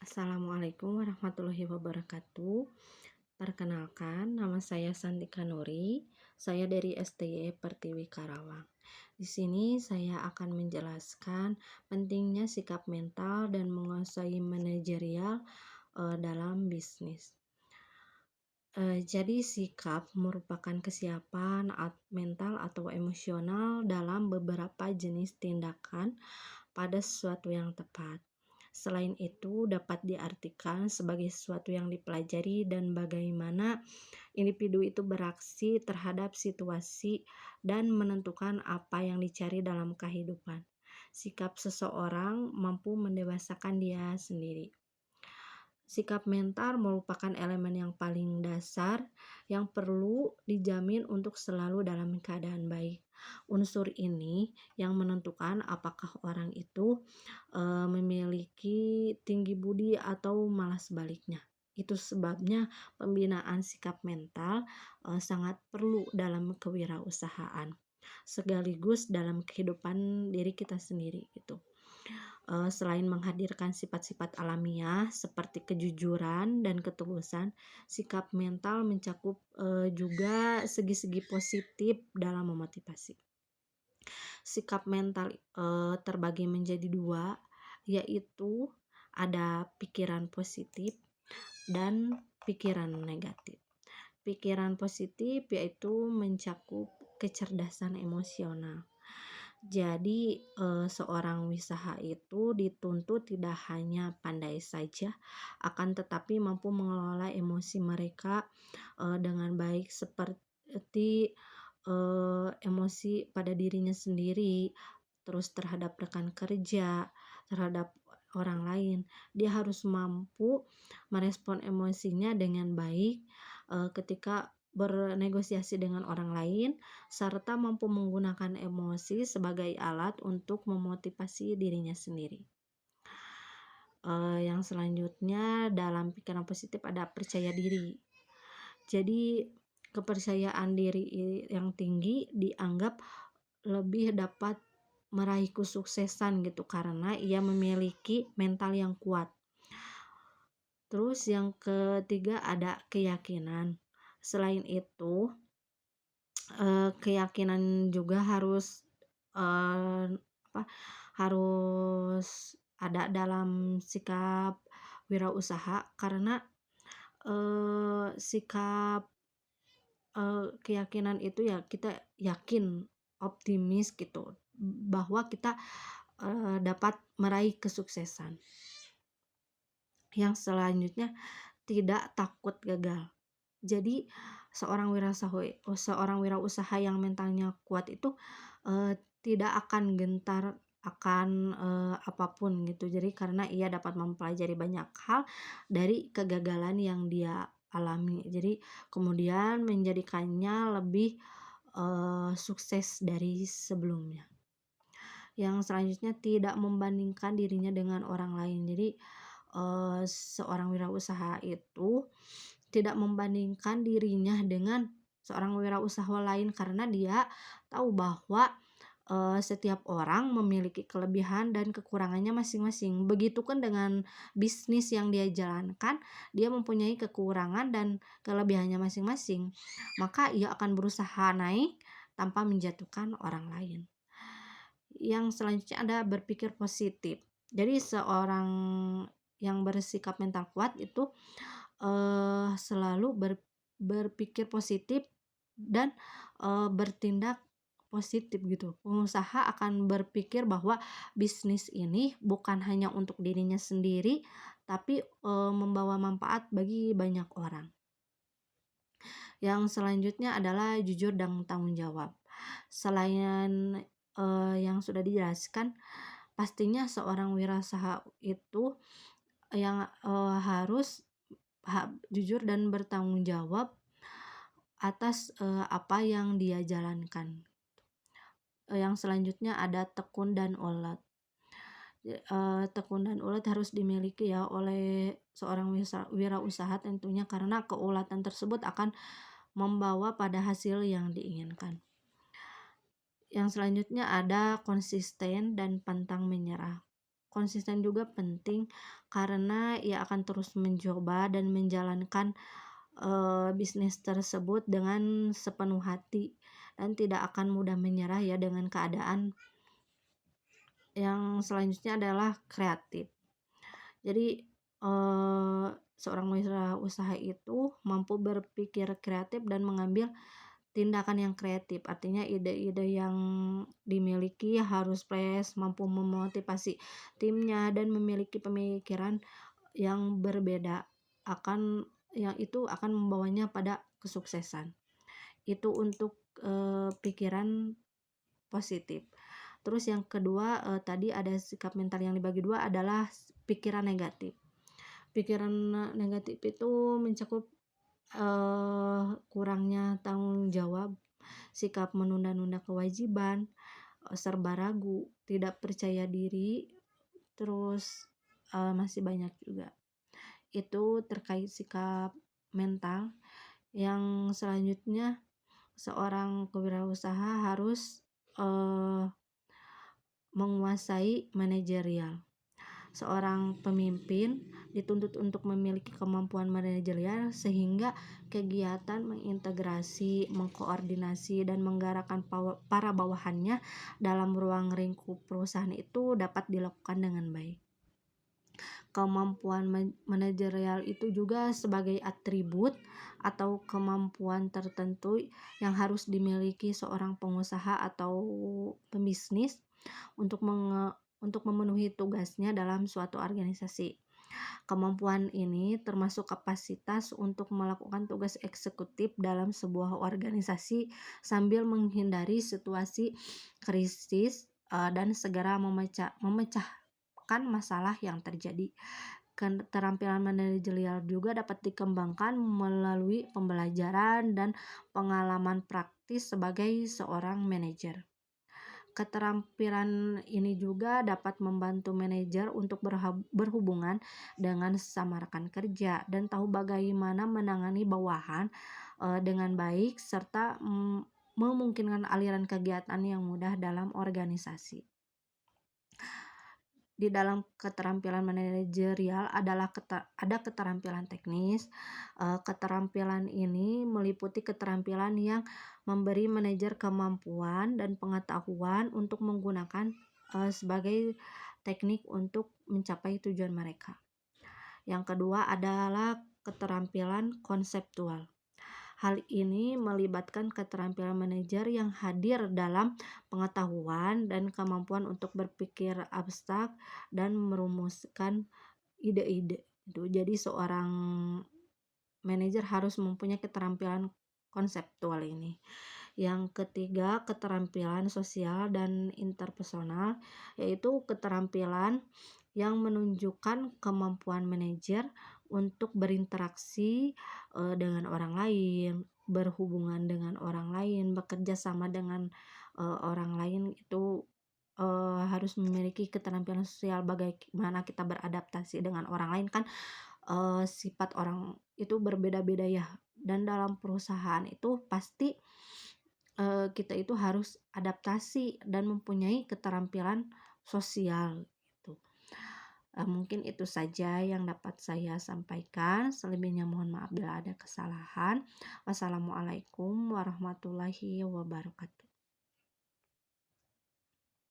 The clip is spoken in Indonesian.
Assalamualaikum warahmatullahi wabarakatuh. Perkenalkan, nama saya Santika Nuri. Saya dari STY Pertiwi Karawang. Di sini saya akan menjelaskan pentingnya sikap mental dan menguasai manajerial dalam bisnis. Jadi sikap merupakan kesiapan mental atau emosional dalam beberapa jenis tindakan pada sesuatu yang tepat. Selain itu, dapat diartikan sebagai sesuatu yang dipelajari dan bagaimana individu itu beraksi terhadap situasi dan menentukan apa yang dicari dalam kehidupan. Sikap seseorang mampu mendewasakan dia sendiri. Sikap mental merupakan elemen yang paling dasar yang perlu dijamin untuk selalu dalam keadaan baik. Unsur ini yang menentukan apakah orang itu memiliki tinggi budi atau malah sebaliknya. Itu sebabnya pembinaan sikap mental sangat perlu dalam kewirausahaan sekaligus dalam kehidupan diri kita sendiri gitu. Selain menghadirkan sifat-sifat alamiah seperti kejujuran dan ketulusan, sikap mental mencakup juga segi-segi positif dalam memotivasi. Sikap mental terbagi menjadi dua, yaitu ada pikiran positif dan pikiran negatif. Pikiran positif yaitu mencakup kecerdasan emosional. Jadi seorang wisaha itu dituntut tidak hanya pandai saja, akan tetapi mampu mengelola emosi mereka dengan baik seperti emosi pada dirinya sendiri, terus terhadap rekan kerja, terhadap orang lain. Dia harus mampu merespon emosinya dengan baik ketika bernegosiasi dengan orang lain, serta mampu menggunakan emosi sebagai alat untuk memotivasi dirinya sendiri. Yang selanjutnya dalam pikiran positif ada percaya diri. Jadi kepercayaan diri yang tinggi dianggap lebih dapat meraih kesuksesan gitu karena ia memiliki mental yang kuat. Terus yang ketiga ada keyakinan. Selain itu keyakinan juga harus apa harus ada dalam sikap wirausaha karena sikap keyakinan itu ya kita yakin, optimis gitu bahwa kita dapat meraih kesuksesan. Yang selanjutnya tidak takut gagal. Jadi seorang wirausaha yang mentalnya kuat itu tidak akan gentar akan apapun gitu. Jadi karena ia dapat mempelajari banyak hal dari kegagalan yang dia alami. Jadi kemudian menjadikannya lebih sukses dari sebelumnya. Yang selanjutnya tidak membandingkan dirinya dengan orang lain. Jadi seorang wirausaha itu tidak membandingkan dirinya dengan seorang wirausaha lain karena dia tahu bahwa setiap orang memiliki kelebihan dan kekurangannya masing-masing. Begitukan dengan bisnis yang dia jalankan, dia mempunyai kekurangan dan kelebihannya masing-masing. Maka ia akan berusaha naik tanpa menjatuhkan orang lain. Yang selanjutnya ada berpikir positif. Jadi seorang yang bersikap mental kuat itu selalu berpikir positif dan bertindak positif gitu. Pengusaha akan berpikir bahwa bisnis ini bukan hanya untuk dirinya sendiri, tapi membawa manfaat bagi banyak orang. Yang selanjutnya adalah jujur dan tanggung jawab. Selain yang sudah dijelaskan, pastinya seorang wirausaha itu yang harus jujur dan bertanggung jawab atas apa yang dia jalankan. Yang selanjutnya ada tekun dan ulet. Tekun dan ulet harus dimiliki ya oleh seorang wirausaha tentunya karena keulatan tersebut akan membawa pada hasil yang diinginkan. Yang selanjutnya ada konsisten dan pantang menyerah. konsisten juga penting karena ia akan terus mencoba dan menjalankan, bisnis tersebut dengan sepenuh hati dan tidak akan mudah menyerah ya dengan keadaan. Yang selanjutnya adalah kreatif. Jadi, seorang wirausaha itu mampu berpikir kreatif dan mengambil tindakan yang kreatif. Artinya ide-ide yang dimiliki harus fresh, mampu memotivasi timnya dan memiliki pemikiran yang berbeda akan yang itu akan membawanya pada kesuksesan. Itu untuk, pikiran positif. Terus yang kedua, tadi ada sikap mental yang dibagi dua adalah pikiran negatif. Pikiran negatif itu mencakup, kurangnya tanggung jawab, sikap menunda-nunda kewajiban, serba ragu, tidak percaya diri, terus, masih banyak juga. Itu terkait sikap mental. Yang selanjutnya, seorang kewirausaha harus, menguasai manajerial. Seorang pemimpin dituntut untuk memiliki kemampuan manajerial sehingga kegiatan mengintegrasi, mengkoordinasi, dan menggerakkan para bawahannya dalam ruang lingkup perusahaan itu dapat dilakukan dengan baik. Kemampuan manajerial itu juga sebagai atribut atau kemampuan tertentu yang harus dimiliki seorang pengusaha atau pembisnis untuk untuk memenuhi tugasnya dalam suatu organisasi. Kemampuan ini termasuk kapasitas untuk melakukan tugas eksekutif dalam sebuah organisasi sambil menghindari situasi krisis, dan segera memecahkan masalah yang terjadi. Keterampilan manajerial juga dapat dikembangkan melalui pembelajaran dan pengalaman praktis sebagai seorang manajer. Keterampilan ini juga dapat membantu manajer untuk berhubungan dengan sesama rekan kerja dan tahu bagaimana menangani bawahan, dengan baik serta memungkinkan aliran kegiatan yang mudah dalam organisasi. Di dalam keterampilan manajerial ada keterampilan teknis. Keterampilan ini meliputi keterampilan yang memberi manajer kemampuan dan pengetahuan untuk menggunakan, sebagai teknik untuk mencapai tujuan mereka. Yang kedua adalah keterampilan konseptual. Hal ini melibatkan keterampilan manajer yang hadir dalam pengetahuan dan kemampuan untuk berpikir abstrak dan merumuskan ide-ide. Jadi seorang manajer harus mempunyai keterampilan konseptual ini. Yang ketiga, keterampilan sosial dan interpersonal, yaitu keterampilan yang menunjukkan kemampuan manajer untuk berinteraksi, dengan orang lain, berhubungan dengan orang lain, bekerja sama dengan, orang lain itu, harus memiliki keterampilan sosial bagaimana kita beradaptasi dengan orang lain kan, sifat orang itu berbeda-beda ya dan dalam perusahaan itu pasti, kita itu harus adaptasi dan mempunyai keterampilan sosial gitu. Mungkin itu saja yang dapat saya sampaikan, selebihnya mohon maaf bila ada kesalahan. Wassalamualaikum warahmatullahi wabarakatuh.